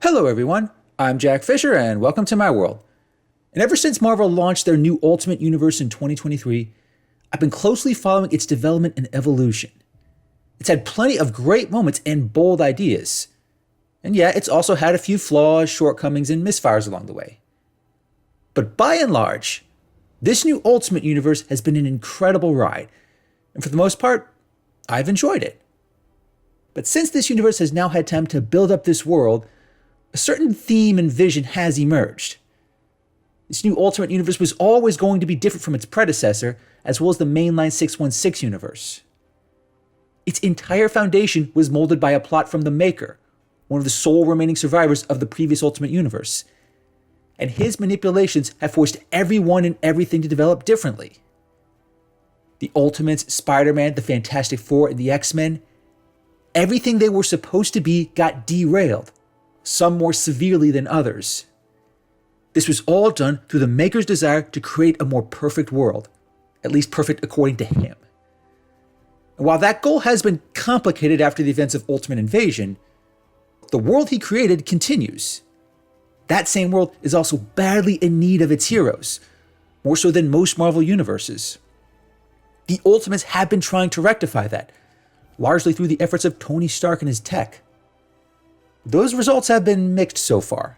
Hello everyone, I'm Jack Fisher and welcome to my world. And ever since Marvel launched their new Ultimate Universe in 2023, I've been closely following its development and evolution. It's had plenty of great moments and bold ideas. And yeah, it's also had a few flaws, shortcomings, and misfires along the way. But by and large, this new Ultimate Universe has been an incredible ride, and for the most part, I've enjoyed it. But since this universe has now had time to build up this world, a certain theme and vision has emerged. This new Ultimate Universe was always going to be different from its predecessor, as well as the mainline 616 universe. Its entire foundation was molded by a plot from the Maker, one of the sole remaining survivors of the previous Ultimate Universe. And his manipulations have forced everyone and everything to develop differently. The Ultimates, Spider-Man, the Fantastic Four, and the X-Men, everything they were supposed to be got derailed, some more severely than others. This was all done through the Maker's desire to create a more perfect world, at least perfect according to him. And while that goal has been complicated after the events of Ultimate Invasion, the world he created continues. That same world is also badly in need of its heroes, more so than most Marvel universes. The Ultimates have been trying to rectify that, largely through the efforts of Tony Stark and his tech. Those results have been mixed so far,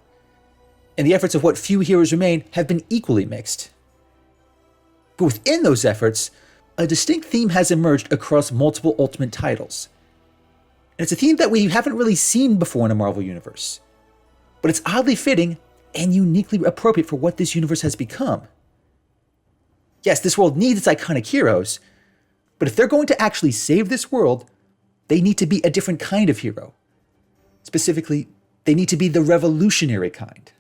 and the efforts of what few heroes remain have been equally mixed. But within those efforts, a distinct theme has emerged across multiple Ultimate titles. And it's a theme that we haven't really seen before in a Marvel universe, but it's oddly fitting and uniquely appropriate for what this universe has become. Yes, this world needs its iconic heroes, but if they're going to actually save this world, they need to be a different kind of hero. Specifically, they need to be the revolutionary kind.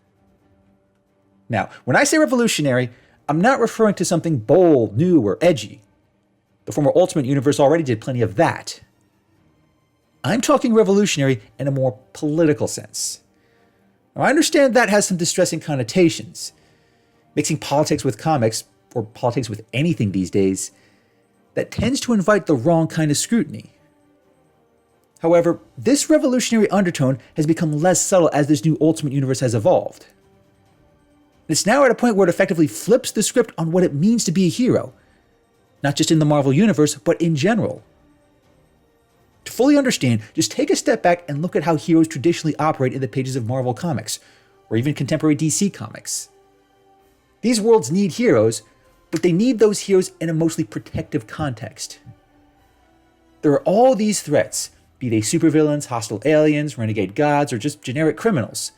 Now, when I say revolutionary, I'm not referring to something bold, new, or edgy. The former Ultimate Universe already did plenty of that. I'm talking revolutionary in a more political sense. Now, I understand that has some distressing connotations. Mixing politics with comics, or politics with anything these days, that tends to invite the wrong kind of scrutiny. However, this revolutionary undertone has become less subtle as this new Ultimate Universe has evolved. It's now at a point where it effectively flips the script on what it means to be a hero, not just in the Marvel Universe, but in general. To fully understand, just take a step back and look at how heroes traditionally operate in the pages of Marvel Comics, or even contemporary DC Comics. These worlds need heroes, but they need those heroes in a mostly protective context. There are all these threats, be they supervillains, hostile aliens, renegade gods, or just generic criminals.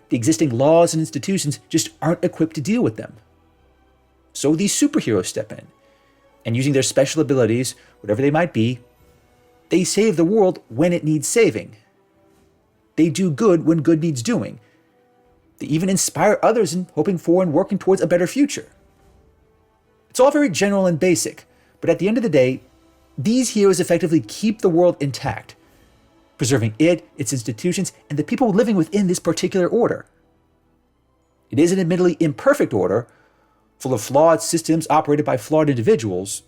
The existing laws and institutions just aren't equipped to deal with them. So these superheroes step in, and using their special abilities, whatever they might be, they save the world when it needs saving. They do good when good needs doing. They even inspire others in hoping for and working towards a better future. It's all very general and basic, but at the end of the day, these heroes effectively keep the world intact, preserving it, its institutions, and the people living within this particular order. It is an admittedly imperfect order, full of flawed systems operated by flawed individuals,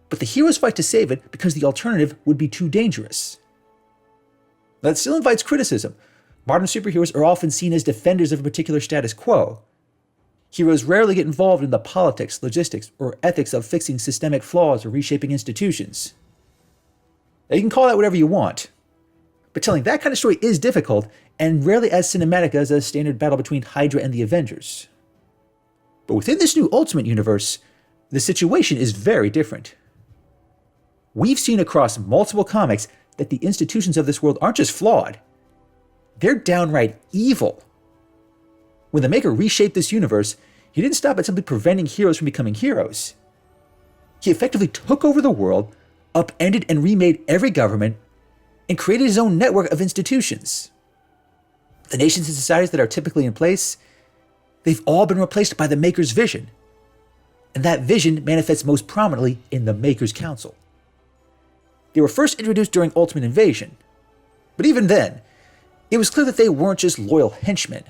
but the heroes fight to save it because the alternative would be too dangerous. That still invites criticism. Modern superheroes are often seen as defenders of a particular status quo. Heroes rarely get involved in the politics, logistics, or ethics of fixing systemic flaws or reshaping institutions. Now, you can call that whatever you want, but telling that kind of story is difficult and rarely as cinematic as a standard battle between Hydra and the Avengers. But within this new Ultimate Universe, the situation is very different. We've seen across multiple comics that the institutions of this world aren't just flawed, they're downright evil. When the Maker reshaped this universe, he didn't stop at simply preventing heroes from becoming heroes. He effectively took over the world, upended and remade every government, and created his own network of institutions. The nations and societies that are typically in place, they've all been replaced by the Maker's vision. And that vision manifests most prominently in the Maker's Council. They were first introduced during Ultimate Invasion, but even then, it was clear that they weren't just loyal henchmen.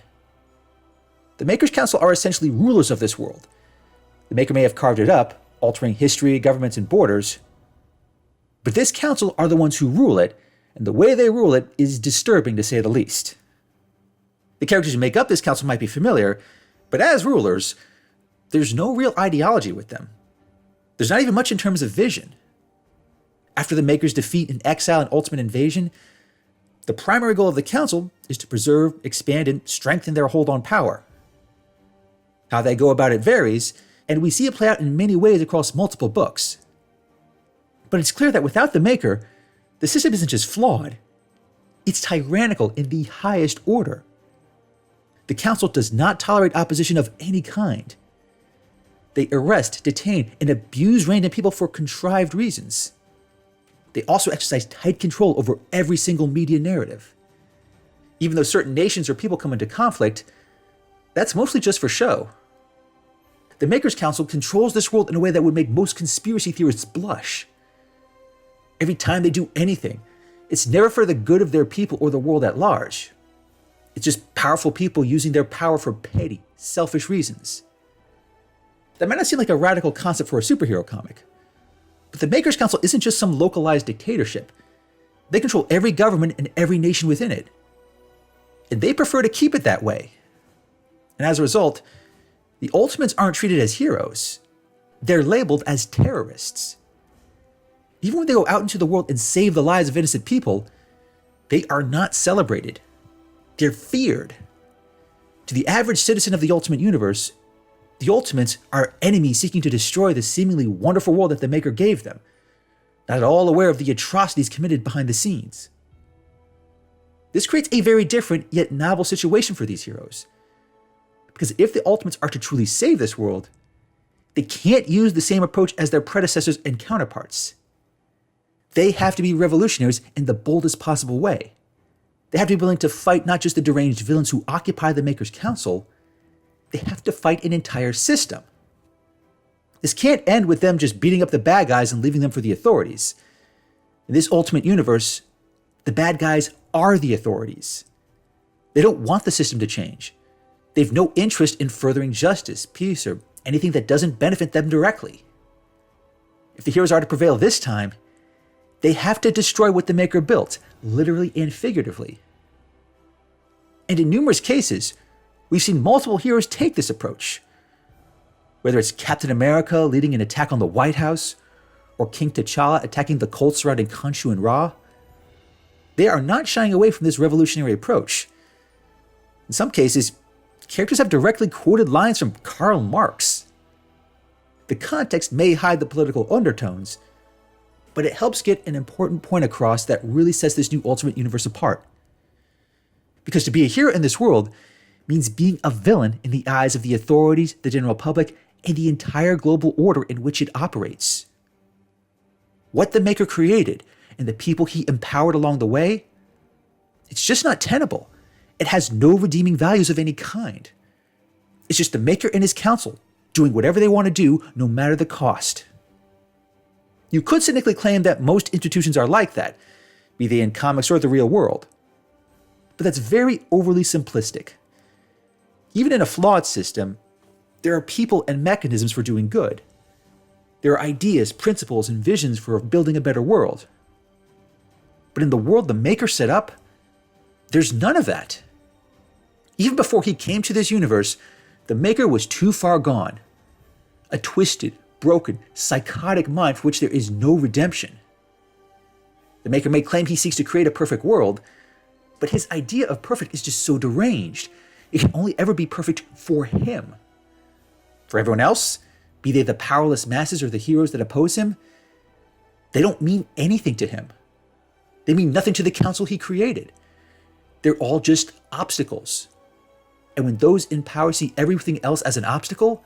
The Maker's Council are essentially rulers of this world. The Maker may have carved it up, altering history, governments, and borders, but this council are the ones who rule it, and the way they rule it is disturbing to say the least. The characters who make up this council might be familiar, but as rulers, there's no real ideology with them. There's not even much in terms of vision. After the Maker's defeat in exile and ultimate invasion, the primary goal of the council is to preserve, expand, and strengthen their hold on power. How they go about it varies, and we see it play out in many ways across multiple books. But it's clear that without the Maker, the system isn't just flawed, it's tyrannical in the highest order. The council does not tolerate opposition of any kind. They arrest, detain, and abuse random people for contrived reasons. They also exercise tight control over every single media narrative. Even though certain nations or people come into conflict, that's mostly just for show. The Maker's Council controls this world in a way that would make most conspiracy theorists blush. Every time they do anything, it's never for the good of their people or the world at large. It's just powerful people using their power for petty, selfish reasons. That might not seem like a radical concept for a superhero comic, but the Maker's Council isn't just some localized dictatorship. They control every government and every nation within it. And they prefer to keep it that way. And as a result, the Ultimates aren't treated as heroes. They're labeled as terrorists. Even when they go out into the world and save the lives of innocent people, they are not celebrated. They're feared. To the average citizen of the Ultimate Universe, the Ultimates are enemies seeking to destroy the seemingly wonderful world that the Maker gave them, not at all aware of the atrocities committed behind the scenes. This creates a very different yet novel situation for these heroes. Because if the Ultimates are to truly save this world, they can't use the same approach as their predecessors and counterparts. They have to be revolutionaries in the boldest possible way. They have to be willing to fight not just the deranged villains who occupy the Maker's Council, they have to fight an entire system. This can't end with them just beating up the bad guys and leaving them for the authorities. In this Ultimate Universe, the bad guys are the authorities. They don't want the system to change. They have no interest in furthering justice, peace, or anything that doesn't benefit them directly. If the heroes are to prevail this time, they have to destroy what the Maker built, literally and figuratively. And in numerous cases, we've seen multiple heroes take this approach. Whether it's Captain America leading an attack on the White House, or King T'Challa attacking the cults surrounding Khonshu and Ra, they are not shying away from this revolutionary approach. In some cases, characters have directly quoted lines from Karl Marx. The context may hide the political undertones, but it helps get an important point across that really sets this new Ultimate Universe apart. Because to be a hero in this world means being a villain in the eyes of the authorities, the general public, and the entire global order in which it operates. What the Maker created and the people he empowered along the way, it's just not tenable. It has no redeeming values of any kind. It's just the Maker and his council doing whatever they want to do, no matter the cost. You could cynically claim that most institutions are like that, be they in comics or the real world. But that's very overly simplistic. Even in a flawed system, there are people and mechanisms for doing good. There are ideas, principles, and visions for building a better world. But in the world the Maker set up, there's none of that. Even before he came to this universe, the Maker was too far gone. A twisted, broken, psychotic mind for which there is no redemption. The Maker may claim he seeks to create a perfect world, but his idea of perfect is just so deranged. It can only ever be perfect for him. For everyone else, be they the powerless masses or the heroes that oppose him, they don't mean anything to him. They mean nothing to the council he created. They're all just obstacles. And when those in power see everything else as an obstacle,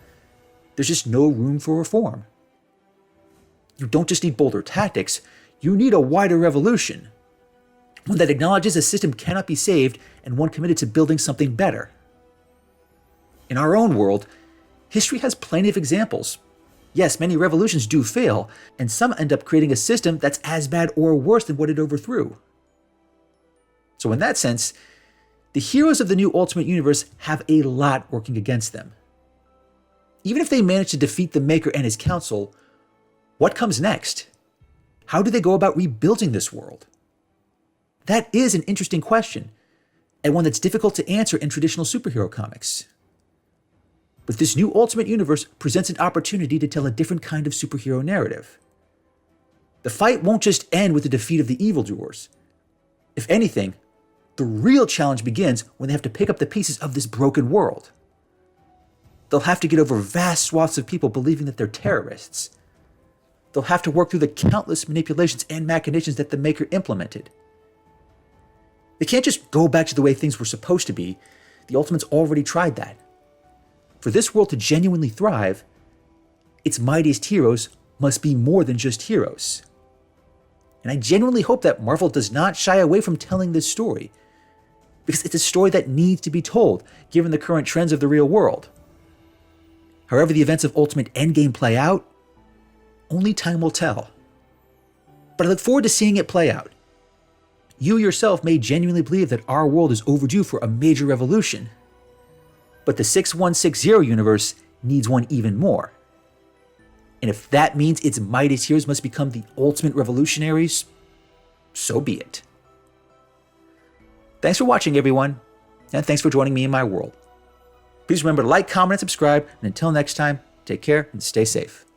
there's just no room for reform. You don't just need bolder tactics, you need a wider revolution. One that acknowledges a system cannot be saved and one committed to building something better. In our own world, history has plenty of examples. Yes, many revolutions do fail, and some end up creating a system that's as bad or worse than what it overthrew. So in that sense, the heroes of the new Ultimate Universe have a lot working against them. Even if they manage to defeat the Maker and his council, what comes next? How do they go about rebuilding this world? That is an interesting question, and one that's difficult to answer in traditional superhero comics. But this new Ultimate Universe presents an opportunity to tell a different kind of superhero narrative. The fight won't just end with the defeat of the evildoers. If anything, the real challenge begins when they have to pick up the pieces of this broken world. They'll have to get over vast swaths of people believing that they're terrorists. They'll have to work through the countless manipulations and machinations that the Maker implemented. They can't just go back to the way things were supposed to be. The Ultimates already tried that. For this world to genuinely thrive, its mightiest heroes must be more than just heroes. And I genuinely hope that Marvel does not shy away from telling this story, because it's a story that needs to be told, given the current trends of the real world. However the events of Ultimate Endgame play out, only time will tell. But I look forward to seeing it play out. You yourself may genuinely believe that our world is overdue for a major revolution, but the 6160 universe needs one even more. And if that means its mightiest heroes must become the ultimate revolutionaries, so be it. Thanks for watching, everyone, and thanks for joining me in my world. Please remember to like, comment, and subscribe, and until next time, take care and stay safe.